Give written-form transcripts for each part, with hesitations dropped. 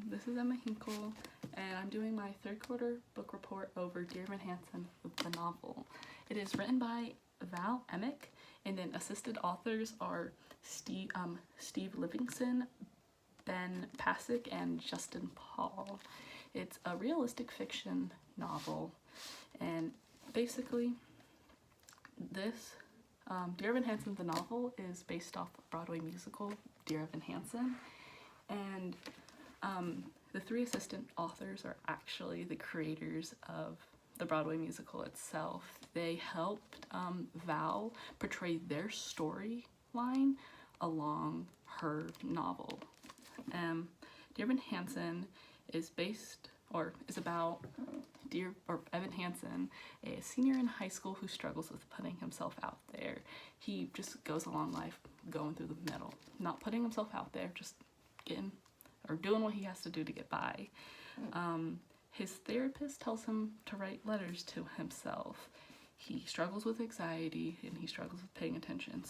This is Emma Hinkle, and I'm doing my third quarter book report over Dear Evan Hansen, the novel. It is written by Val Emick, and then assisted authors are Steve Livingston, Ben Pasick, and Justin Paul. It's a realistic fiction novel, and basically this Dear Evan Hansen, the novel, is based off the Broadway musical Dear Evan Hansen, and the three assistant authors are actually the creators of the Broadway musical itself. They helped Val portray their storyline along her novel. Dear Evan Hansen is about Evan Hansen, a senior in high school who struggles with putting himself out there. He just goes along life going through the middle, not putting himself out there, just doing what he has to do to get by. His therapist tells him to write letters to himself. He struggles with anxiety and he struggles with paying attention.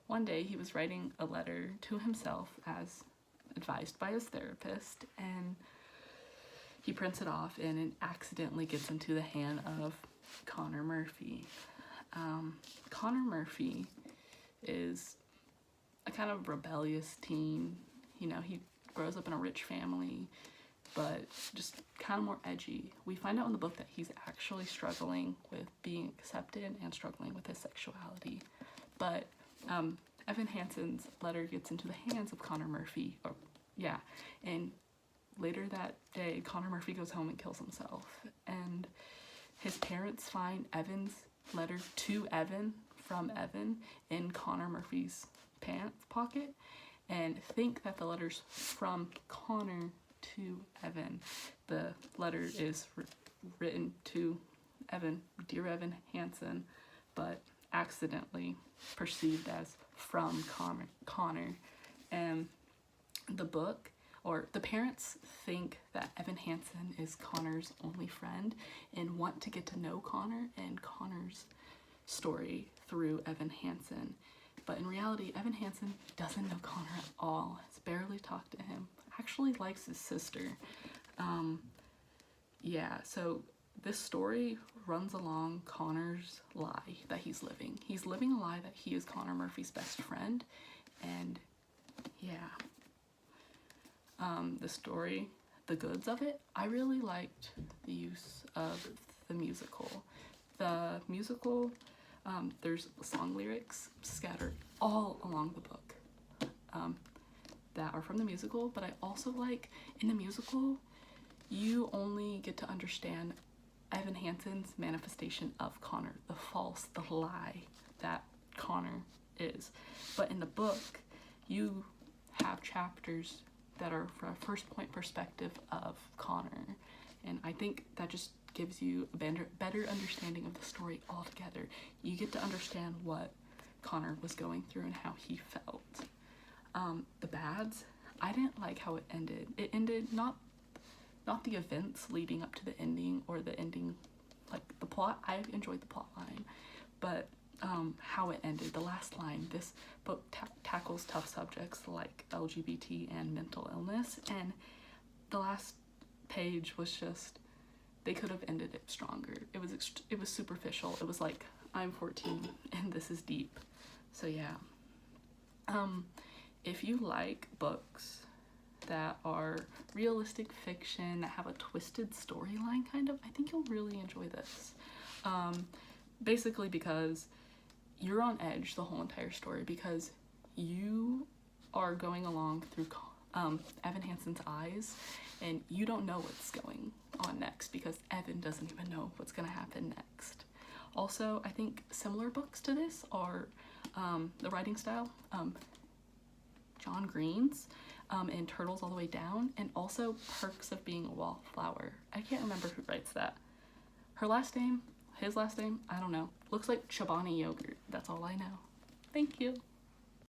One day he was writing a letter to himself as advised by his therapist, and he prints it off and it accidentally gets into the hand of Connor Murphy. Connor Murphy is a kind of rebellious teen. You know, he grows up in a rich family, but just kind of more edgy. We find out in the book that he's actually struggling with being accepted and struggling with his sexuality. But Evan Hansen's letter gets into the hands of Connor Murphy, and later that day, Connor Murphy goes home and kills himself. And his parents find Evan's letter to Evan from Evan in Connor Murphy's pants pocket and think that the letter's from Connor to Evan. The letter is written to Evan, Dear Evan Hansen, but accidentally perceived as from Connor. And the parents think that Evan Hansen is Connor's only friend and want to get to know Connor and Connor's story through Evan Hansen. But in reality, Evan Hansen doesn't know Connor at all, has barely talked to him, actually likes his sister. So this story runs along Connor's lie that he's living. He's living a lie that he is Connor Murphy's best friend, and the story, the goods of it, I really liked the use of the musical. The musical, there's song lyrics scattered all along the book that are from the musical, but I also like, in the musical, you only get to understand Evan Hansen's manifestation of Connor, the lie that Connor is. But in the book, you have chapters that are from a first point perspective of Connor, and I think that just gives you a better understanding of the story altogether. You get to understand what Connor was going through and how he felt. The bads, I didn't like how it ended. It ended not the events leading up to the ending or the ending, like the plot. I enjoyed the plot line, but how it ended, the last line. This book tackles tough subjects like LGBT and mental illness, and the last page was just, they could have ended it stronger. It was superficial. It was like, I'm 14 and this is deep. So yeah. If you like books that are realistic fiction, that have a twisted storyline kind of, I think you'll really enjoy this. Basically because you're on edge the whole entire story, because you are going along through Evan Hansen's eyes, and you don't know what's going on next because Evan doesn't even know what's going to happen next. Also, I think similar books to this are the writing style, John Green's and Turtles All the Way Down, and also Perks of Being a Wallflower. I can't remember who writes that. His last name, I don't know. Looks like Chobani yogurt. That's all I know. Thank you.